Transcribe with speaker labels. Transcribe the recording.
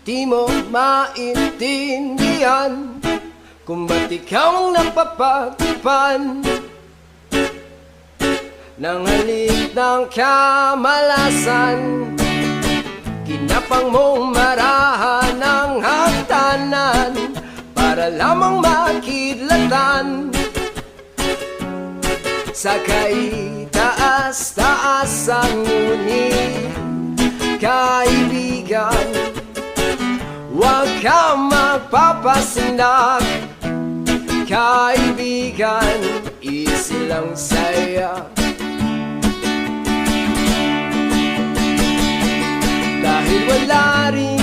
Speaker 1: Di mo maintindihan kung ba't ikaw ang napapagtipan ng halik ng kamalasan. Kinapang mong marahan ng hagdanan para lamang makidlatan sa kaitaas-taasan. Ngunit kaibigan, huwag ka magpapasindak. Kaibigan, easy lang saya. Dahil wala rin